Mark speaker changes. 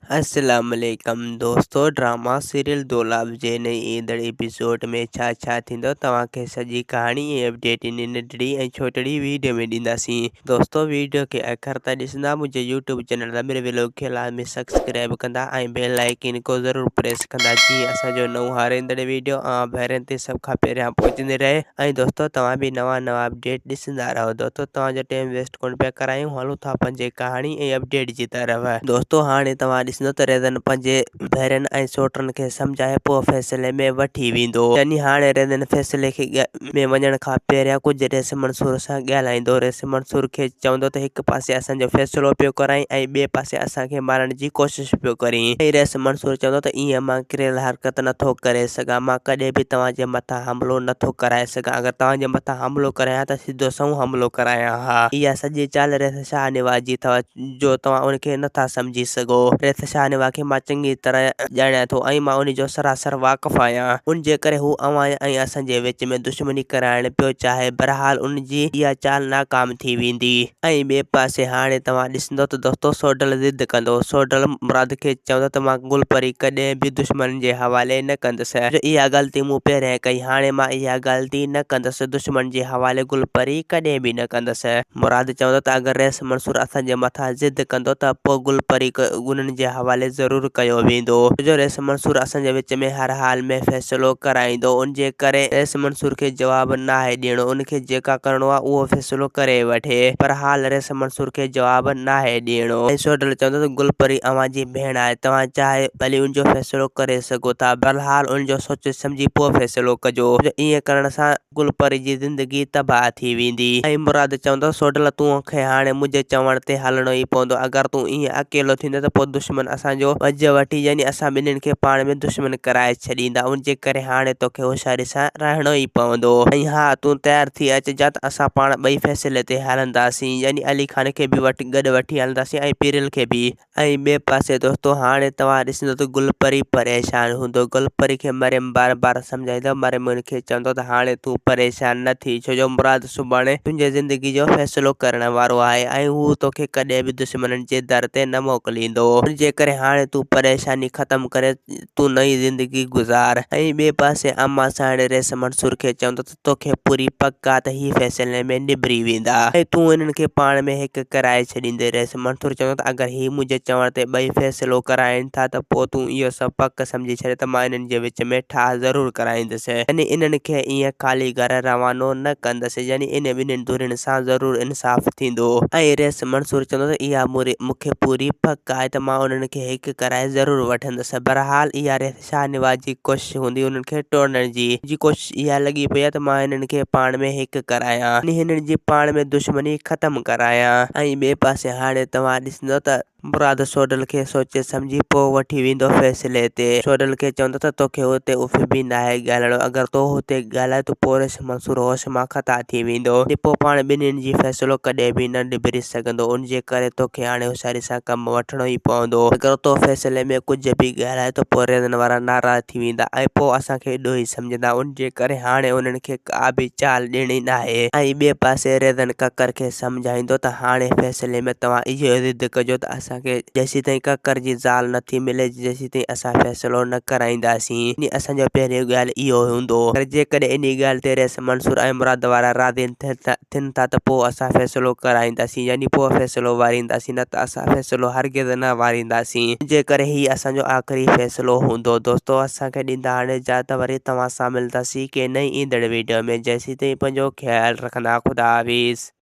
Speaker 1: अस्सलाम वालेकुम दोस्तों। ड्रामा सीरियल दोलाब जे नई ईंदड़ एपिसोड में छा थींदो तव्हांखे सॼी कहाणी ऐं अपडेट इन नंढड़ी ऐं छोटड़ी वीडियो में ॾींदासीं। दोस्तों वीडियो खे आख़िर ताईं ॾिसंदा मुंहिंजे यूट्यूब चैनल अमीर व्लॉग खे लाज़मी सब्सक्राइब कंदा ऐं बेल आइकन को ज़रूरु प्रेस कंदा जीअं असांजो नओं हर ईंदड़ वीडियो भेरनि ते सभ खां पहिरियां पहुचंदी रहे। ऐं दोस्तों तव्हां बि नवां अपडेट ॾिसंदा रहो। दोस्तों तव्हांजो टाइम वेस्ट कोन पिया करायूं, हलूं था पंहिंजे कहाणी ऐं अपडेट जी तरफ़। दोस्तों हाणे तव्हां ॾिसंदो त रेज़न पंहिंजे भेरनि ऐं सोटनि खे सम्झाए पोइ फ़ैसिले में वठी वेंदो। यानी हाणे रेज़न फ़ैसिले में वञण खां पहिरियां कुझु रेस मंसूर सां ॻाल्हाईंदो। रेस मंसूर खे चवंदो त हिकु पासे असांजो फ़ैसिलो पियो कराई ऐं ॿिए पासे असांखे मारण जी कोशिशि पियो करी। ऐं रेस मंसूर चवंदो त ईअं मां किरियल हरकत नथो करे सघां, मां कॾहिं बि तव्हांजे मथां हमिलो नथो कराए सघां। अगरि तव्हांजे मथां हमिलो करायां त सिधो सऊं हमिलो करायां। हा, इहा सॼी चाल रेस शाहनवाज़ जी अथव जो तव्हां उनखे नथा सम्झी सघो। रेस शाहनवाज़ खे मां चङी तरह ॼाणियां थो ऐं मां उनजो सरासर वाक़ुफ़ु आहियां। उनजे करे हू अव्हां ऐं असांजे विच में दुश्मनी कराइण पियो चाहे। बहरहाल उनजी इहा चाल नाकाम थी वेंदी। ऐं ॿिए पासे हाणे तव्हां ॾिसंदो त दोस्तों सोडल ज़िद कंदो। सोडल मुराद खे चवंदो त मां गुलपरी कॾहिं बि दुश्मन जे हवाले न कंदुसि। इहा ग़लती मूं पहिरियां कई, हाणे मां इहा ग़लती न कंदुसि। दुश्मन जे हवाले गुलपरी कॾहिं बि न कंदुसि। मुराद चवंदो त अगरि रेस मंसूर असांजे मथां ज़िद कंदो त पोइ गुलपरी उन्हनि जे हवाले ज़रूरु कयो वेंदो। जो रेस मंसूर असांजे विच में हर हाल में फ़ैसिलो कराईंदो। उनजे करे रेस मंसूर खे जवाबु नाहे ॾियणो, उनखे जेका करिणो आहे उहो फ़ैसिलो करे वठे। पर हाल रेस मंसूर खे जवाबु नाहे ॾियणो। ऐं सोडल चवंदो त गुलपरी अव्हां जी भेण आहे, तव्हां चाहे भली उनजो फ़ैसिलो करे सघो था। बहरहाल उनजो सोचे सम्झी पोइ फ़ैसिलो कजो। ईअं करण सां गुलपरी जी ज़िंदगी तबाह थी वेंदी। ऐं मुराद चवंदो सोडल तूंखे हाणे मुंहिंजे चवण ते हलणो ई पवंदो। अगरि तूं ईअं अकेलो थींदो त पोइ दुश्मन असांजो वज वठी यानी असां ॿिन्हिनि खे पाण में दुश्मन कराए छॾींदा। उनजे करे हाणे तोखे होशियारी सां रहणो ई पवंदो। ऐं हा, तूं तयारु थी अचिजा त असां पाण ॿई फ़ैसिले ते हलंदासीं, यानी अली ख़ान खे बि गॾु वठी हलंदासीं ऐं पीरियल खे बि। ऐं ॿिए पासे दोस्तों हाणे तव्हां ॾिसंदो त गुलपरी परेशान हूंदो। गुलपरी खे मरियम बार बार सम्झाईंदो। मरियम उनखे चवंदो त हाणे तूं परेशान न थी, छो जो मुराद सुभाणे तुंहिंजे ज़िंदगी जो फ़ैसिलो करण वारो आहे ऐं हू तोखे कॾहिं बि दुश्मननि जे दर ते न मोकिलींदो। उनजे करे हाणे तूं परेशानी ख़तमु करे तूं नई ज़िंदगी गुज़ार। ऐं ॿिए पासे अम्मा साइण रेस मंसूर खे चवंदो त तोखे पूरी पक आहे त ही फ़ैसिले में निबिरी वेंदा ऐं तूं इन्हनि खे पाण में हिकु कराए छॾींदे। रेस मंसूर चवंदो त अगरि ही मुंहिंजे चवण ते ॿई फ़ैसिलो कराइनि था त पोइ तूं इहो सभु पक सम्झी छॾ त मां इन्हनि जे विच में ठाह ज़रूरु कराईंदुसि। यानी इन्हनि खे ईअं ख़ाली घर रवानो न कंदुसि, यानी इन ॿिन्हिनि धुरियुनि सां ज़रूरु इंसाफ़ थींदो। ऐं रेस मंसूर चवंदो त इहा मूंखे पूरी पक आहे त मां उन्हनि खे हिकु कराए ज़रूरु वठंदुसि। बहरहाल इहा रेस शाहनवाज़ जी कोशिशि हूंदी उन्हनि खे टोड़ण जी कोशिशि इहा लॻी पई आहे त मां हिननि खे पाण में हिकु करायां, हिननि जी पाण में दुश्मनी ख़तमु करायां। ऐं ॿिए पासे हाणे तव्हां ॾिसंदो त मुराद सोडल खे सोचे सम्झी पोइ वठी वेंदो फ़ैसिले ते। सोडल खे चवंदो त तोखे हुते उफ़ बि नाहे ॻाल्हाइणो, अगरि तो हुते ॻाल्हाए त पोइ रेस मंसूर होश मां ख़ता थी वेंदो। पोइ पाण ॿिन्हिनि जी फ़ैसिलो कॾहिं बि न निबिरी सघंदो। उनजे करे तोखे हाणे होशियारी सां कमु वठिणो ई पवंदो। अगरि तो फ़ैसिले में कुझु बि ॻाल्हाए त पोइ रेज़न वारा नाराज़ थी वेंदा ऐं पोइ असांखे ॾोही सम्झंदा। उनजे करे हाणे उन्हनि खे का बि चाल ॾियणी नाहे। ऐं ॿिए पासे रेज़न ककर खे सम्झाईंदो त हाणे फ़ैसिले में तव्हां इहो ज़िद कजो त असांखे जेसीं ताईं ककर जी ज़ाल नथी मिले जेसीं ताईं असां फ़ैसिलो न कराईंदासीं। असांजो पहिरियों ॻाल्हि इहो हूंदो। पर जेकॾहिं इन ॻाल्हि ते रेस मंसूर ऐं मुराद वारा राज़ी थियनि था त पोइ असां फ़ैसिलो कराईंदासीं, यानी पोइ फ़ैसिलो वारींदासीं, न त असां फ़ैसिलो हरगिज़ न वारींदासीं। जे करे ही असांजो आख़िरी फ़ैसिलो हूंदो। दोस्तों असांखे ॾींदा हाणे इजाज़त, वरी तव्हां सां मिलंदासीं के नई ईंदड़ वीडियो में। जेसीं ताईं पंहिंजो ख़्यालु रखंदा। ख़ुदा हाफ़िज़।